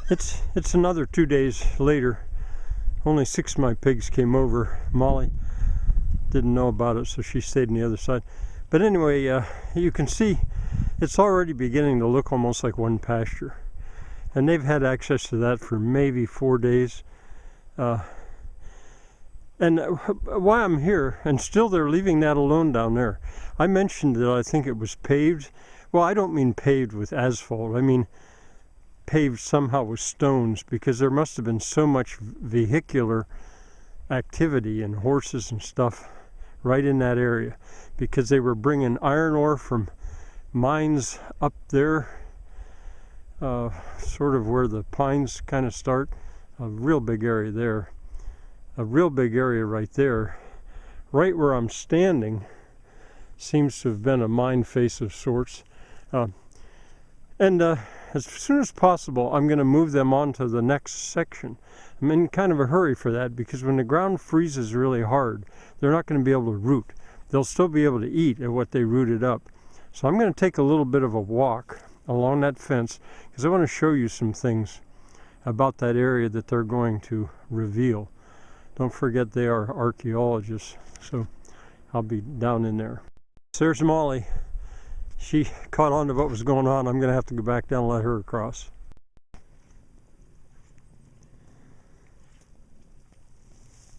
It's another 2 days later. Only 6 of my pigs came over. Molly didn't know about it, so she stayed on the other side. But anyway, you can see it's already beginning to look almost like one pasture. And they've had access to that for maybe 4 days. And why I'm here, and still they're leaving that alone down there. I mentioned that I think it was paved. Well, I don't mean paved with asphalt. I mean paved somehow with stones, because there must have been so much vehicular activity and horses and stuff right in that area, because they were bringing iron ore from mines up there, sort of where the pines kind of start. A real big area there. A real big area right there. Right where I'm standing seems to have been a mine face of sorts. As soon as possible, I'm going to move them on to the next section. I'm in kind of a hurry for that, because when the ground freezes really hard, they're not going to be able to root. They'll still be able to eat at what they rooted up. So I'm going to take a little bit of a walk along that fence, because I want to show you some things about that area that they're going to reveal. Don't forget they are archaeologists, so I'll be down in there. So there's Molly. She caught on to what was going on. I'm going to have to go back down and let her across.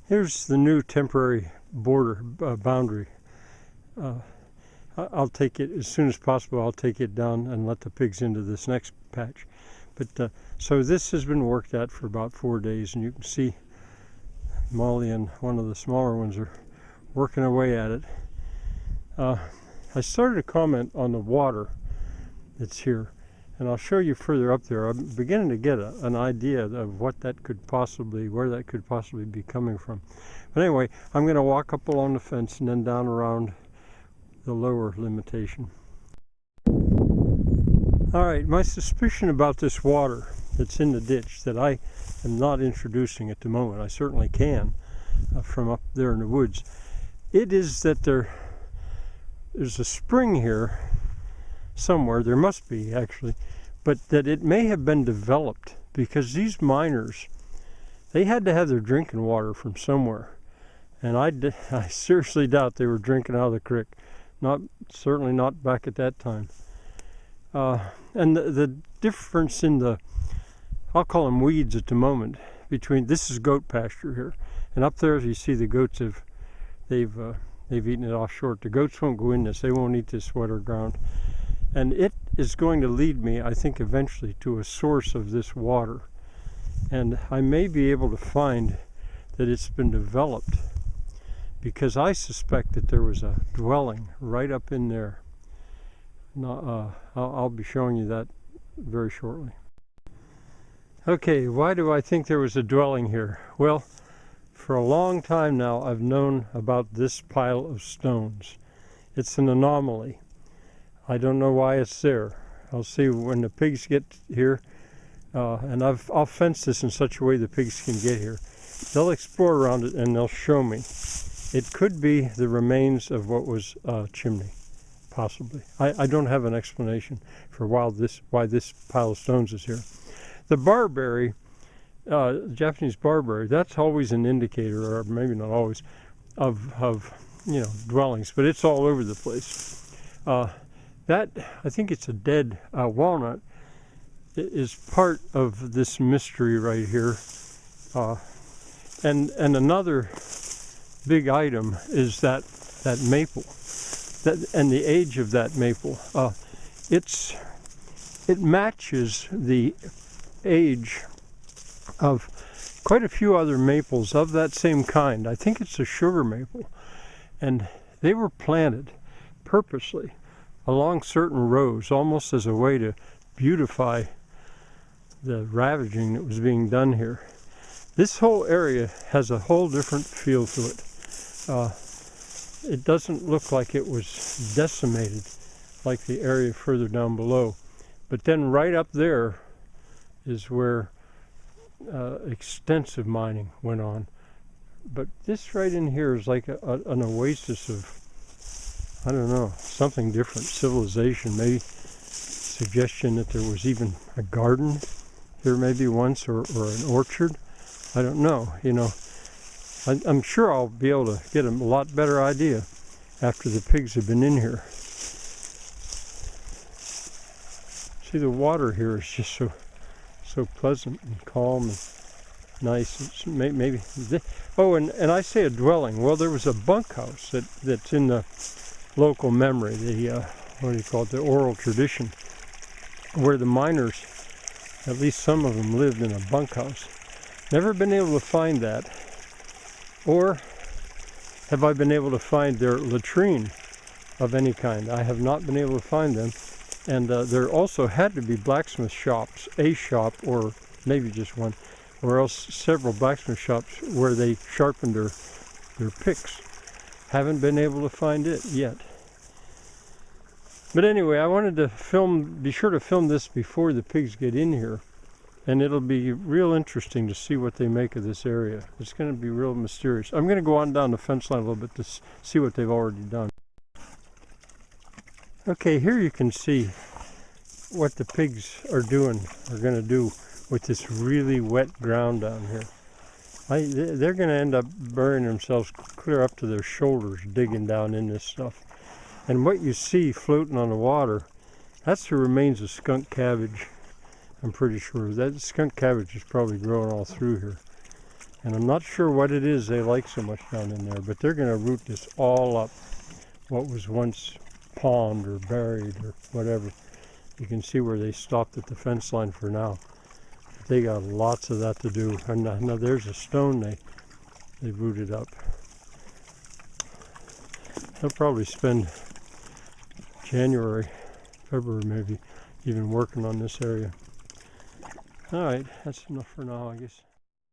Here's the new temporary border boundary. I'll take it as soon as possible. I'll take it down and let the pigs into this next patch. But so this has been worked at for about 4 days, and you can see Molly and one of the smaller ones are working away at it. I started to comment on the water that's here, and I'll show you further up there. I'm beginning to get an idea of what that could possibly, where that could possibly be coming from. But anyway, I'm going to walk up along the fence and then down around the lower limitation. All right, my suspicion about this water that's in the ditch, that I am not introducing at the moment, I certainly can from up there in the woods, it is that there's a spring here somewhere. There must be, actually, but that it may have been developed, because these miners, they had to have their drinking water from somewhere, and I seriously doubt they were drinking out of the creek. Certainly not back at that time. And the difference in the, I'll call them weeds at the moment, between, this is goat pasture here, and up there, as you see, the goats they've eaten it off short. The goats won't go in this. They won't eat this wetter ground. And it is going to lead me, I think, eventually to a source of this water. And I may be able to find that it's been developed, because I suspect that there was a dwelling right up in there. I'll be showing you that very shortly. Okay, why do I think there was a dwelling here? Well, for a long time now, I've known about this pile of stones. It's an anomaly. I don't know why it's there. I'll see when the pigs get here, and I'll fence this in such a way the pigs can get here. They'll explore around it and they'll show me. It could be the remains of what was a chimney, possibly. I don't have an explanation for why this pile of stones is here. The barberry, Japanese barberry, that's always an indicator, or maybe not always, of dwellings, but it's all over the place. That, I think it's a dead walnut, is part of this mystery right here. And another big item is that maple, and the age of that maple. It matches the age of quite a few other maples of that same kind. I think it's a sugar maple, and they were planted purposely along certain rows, almost as a way to beautify the ravaging that was being done here. This whole area has a whole different feel to it. It doesn't look like it was decimated like the area further down below. But then right up there is where extensive mining went on. But this right in here is like an oasis of, I don't know, something different, civilization, maybe suggestion that there was even a garden here maybe once, or an orchard. I don't know, you know. I'm sure I'll be able to get a lot better idea after the pigs have been in here. See, the water here is just so pleasant and calm and nice. It's maybe oh, and I say a dwelling. Well, there was a bunkhouse that's in the local memory, the what do you call it, the oral tradition, where the miners, at least some of them, lived in a bunkhouse. Never been able to find that. Or have I been able to find their latrine of any kind? I have not been able to find them. And there also had to be blacksmith shops, a shop or maybe just one, or else several blacksmith shops where they sharpened their picks. Haven't been able to find it yet. But anyway, I wanted to be sure to film this before the pigs get in here. And it'll be real interesting to see what they make of this area. It's going to be real mysterious. I'm going to go on down the fence line a little bit to see what they've already done. Okay, here you can see what the pigs are going to do with this really wet ground down here. They're going to end up burying themselves clear up to their shoulders digging down in this stuff. And what you see floating on the water, that's the remains of skunk cabbage. I'm pretty sure that skunk cabbage is probably growing all through here. And I'm not sure what it is they like so much down in there, but they're going to root this all up, what was once pond or buried or whatever. You can see where they stopped at the fence line for now. But they got lots of that to do. And now there's a stone they rooted up. They'll probably spend January, February maybe, even working on this area. All right, that's enough for now, I guess.